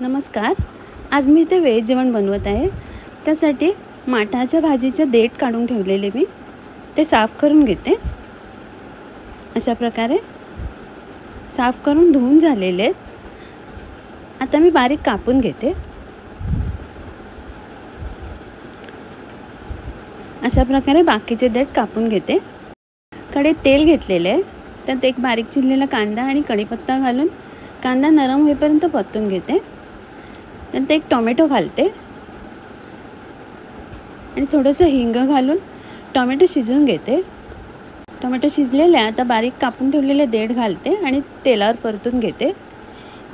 नमस्कार. आज मी इथे व्हेज जेवण बनवत आहे. त्यासाठी माठाच्या भाजीचे देठ काढून ठेवलेले मी ते साफ करून घेते. अशा प्रकारे साफ करून धुवून झालेले आता मी बारीक कापून घेते. अशा प्रकारे बाकीचे देठ कापून घेते. कढईत तेल घेतलेले आहे. त्यात एक बारीक चिरलेला कांदा आणि कढीपत्ता घालून कांदा नरम होईपर्यंत परतून घेते. नंतर एक टोमॅटो घालते आणि थोडंसं हिंग घालून टोमॅटो शिजवून घेते. टोमॅटो शिजलेले आता बारीक कापून ठेवलेले देठ घालते आणि तेलावर परतून घेते.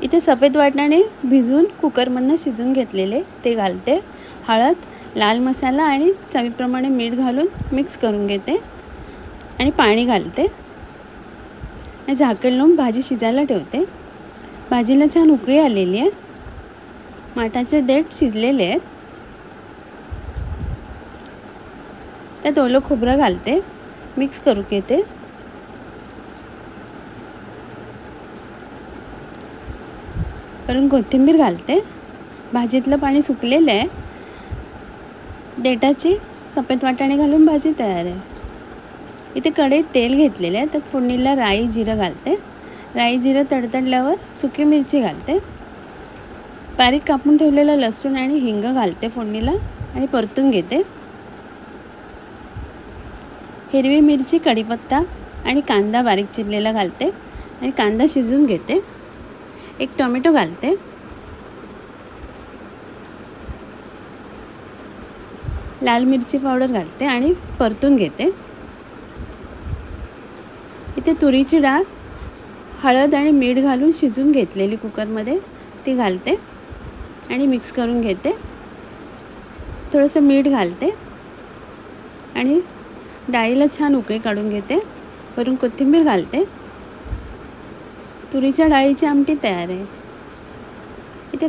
इथे सफेद वाटाणे भिजवून कुकरमधनं शिजवून घेतलेले ते घालते. हळद, लाल मसाला आणि चवीप्रमाणे मीठ घालून मिक्स करून घेते आणि पाणी घालते. झाकण लावून भाजी शिजायला ठेवते. भाजीला छान उकळी आलेली आहे. माठाचे देठ शिजलेले आहेत. त्यात ओलं खोबरं घालते, मिक्स करून घेते. वरून कोथिंबीर घालते. भाजीतलं पाणी सुकलेलं आहे. देठाची सफेद वाटाणे घालून भाजी तयार आहे. इथे कढईत तेल घेतलेलं आहे. त्यात फोडणीला राई जिरं घालते. राई जिरं तडतडल्यावर सुकी मिरची घालते. बारीक कापून ठेवलेलं लसूण आणि हिंग घालते फोडणीला आणि परतून घेते. हिरवी मिरची, कढीपत्ता आणि कांदा बारीक चिरलेला घालते आणि कांदा शिजवून घेते. एक टोमॅटो घालते. लाल मिरची पावडर घालते आणि परतून घेते. इथे तुरीची डाळ, हळद आणि मीठ घालून शिजवून घेतलेली कुकरमध्ये ती घालते आणि मिक्स करून घेते. थोडंसं मीठ घालते आणि डाळीला छान उकळी काढून घेते. वरून कोथिंबीर घालते. तुरीच्या डाळीची आमटी तयार आहे. इथे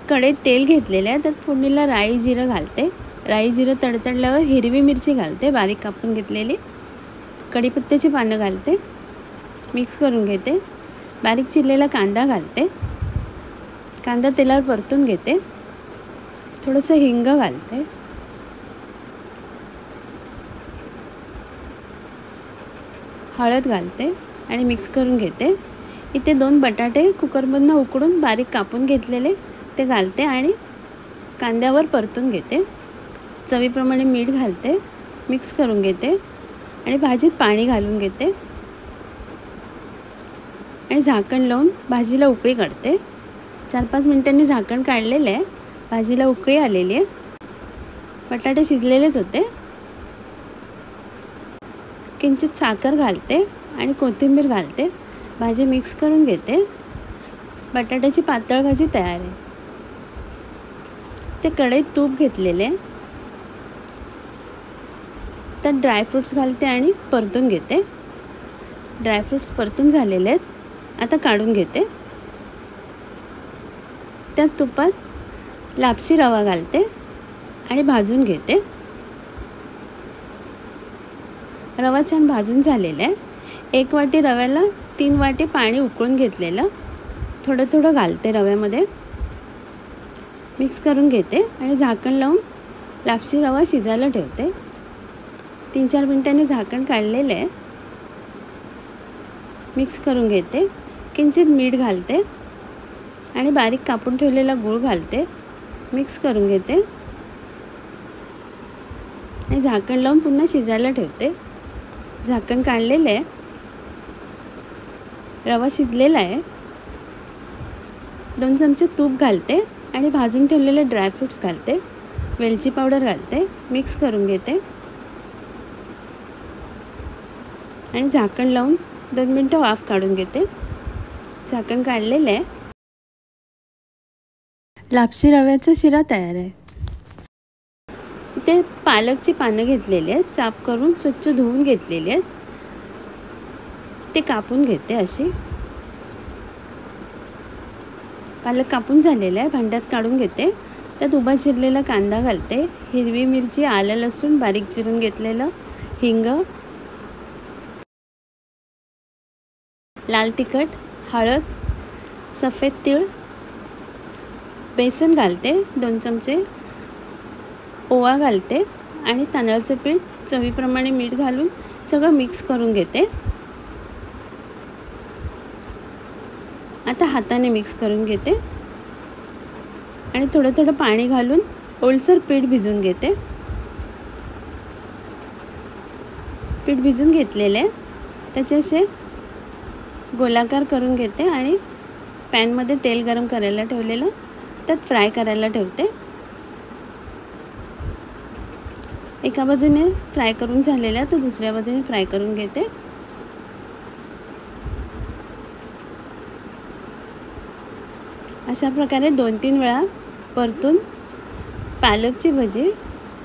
कढईत तेल घेतलेलं आहे. त्यात फोडणीला राई जिरं घालते. राई जिरं तडतडल्यावर हिरवी मिरची घालते बारीक कापून घेतलेली. कढीपत्त्याची पानं घालते, मिक्स करून घेते. बारीक चिरलेला कांदा घालते. कांदा तेलावर परतून घेते. थोडंसं हिंग घालते. हळद घालते आणि मिक्स करून घेते. इथे 2 बटाटे कुकरमधनं उकडून बारीक कापून घेतलेले ते घालते आणि कांद्यावर परतून घेते. चवीप्रमाणे मीठ घालते, मिक्स करून घेते आणि भाजीत पाणी घालून घेते आणि झाकण लावून भाजीला उकळी काढते. 4-5 मिनिटांनी झाकण काढलेलं आहे. भाजीला उकळी आलेली आहे. बटाटे शिजलेलेच होते. किंचित साखर घालते आणि कोथिंबीर घालते. भाजी मिक्स करून घेते. बटाट्याची पातळ भाजी तयार आहे. ते कढईत तूप घेतलेले, त्यात ड्रायफ्रूट्स घालते आणि परतून घेते. ड्रायफ्रूट्स परतून झालेले आहेत. आता काढून घेते. त्याच तुपात लापसी रवा घालते आणि भाजून घेते. रवा छान भाजून झालेला आहे. 1 वाटी रव्याला 3 वाटी पाणी उकळून घेतलेलं थोडं थोडं घालते रव्यामध्ये. मिक्स करून घेते आणि झाकण लावून लापसी रवा शिजायला ठेवते. 3-4 मिनिटांनी झाकण काढलेलं आहे. मिक्स करून घेते. किंचित मीठ घालते आणि बारीक कापून ठेवलेला गूळ घालते. मिक्स करून घेते आणि झाकण लावून पुन्हा शिजायला ठेवते. झाकण काढलेलं आहे. रवा शिजलेला आहे. 2 चमचे तूप घालते आणि भाजून ठेवलेले ड्रायफ्रूट्स घालते. वेलची पावडर घालते. मिक्स करून घेते आणि झाकण लावून 2 मिनटं वाफ काढून घेते. झाकण काढलेलं आहे. लापसी रव्याचा शिरा तयार आहे. इथे पालकची पानं घेतलेली आहेत. साफ करून स्वच्छ धुवून घेतलेली आहेत. ते कापून घेते. अशी पालक कापून झालेलं आहे. भांड्यात काढून घेते. त्यात उभा चिरलेला कांदा घालते. हिरवी मिरची, आलं लसूण बारीक चिरून घेतलेलं, हिंग, लाल तिखट, हळद, सफेद तीळ, बेसन घालते, 2 चमचे ओवा घालते आणि तांदळाचं पीठ चवीप्रमाणे मीठ घालून सगळं मिक्स करून घेते. आता हाताने मिक्स करून घेते आणि थोडं थोडं पाणी घालून ओलसर पीठ भिजवून घेते. पीठ भिजून घेतलेले त्याचे असे गोलाकार करून घेते आणि पॅनमध्ये तेल गरम करायला ठेवलेलं त्यात फ्राय करायला ठेवते. एका बाजूने फ्राय करून झालेल्या तर दुसऱ्या बाजूने फ्राय करून घेते. अशा प्रकारे 2-3 वेळा परतून पालकची भजी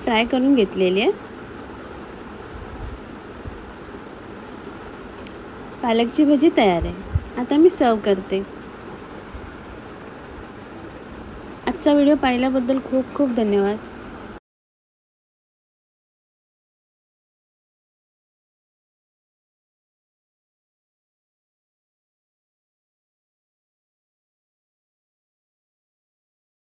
फ्राय करून घेतलेली आहे. पालकची भजी तयार आहे. आता मी सर्व करते. आजचा व्हिडिओ पाहिल्याबद्दल खूप खूप धन्यवाद.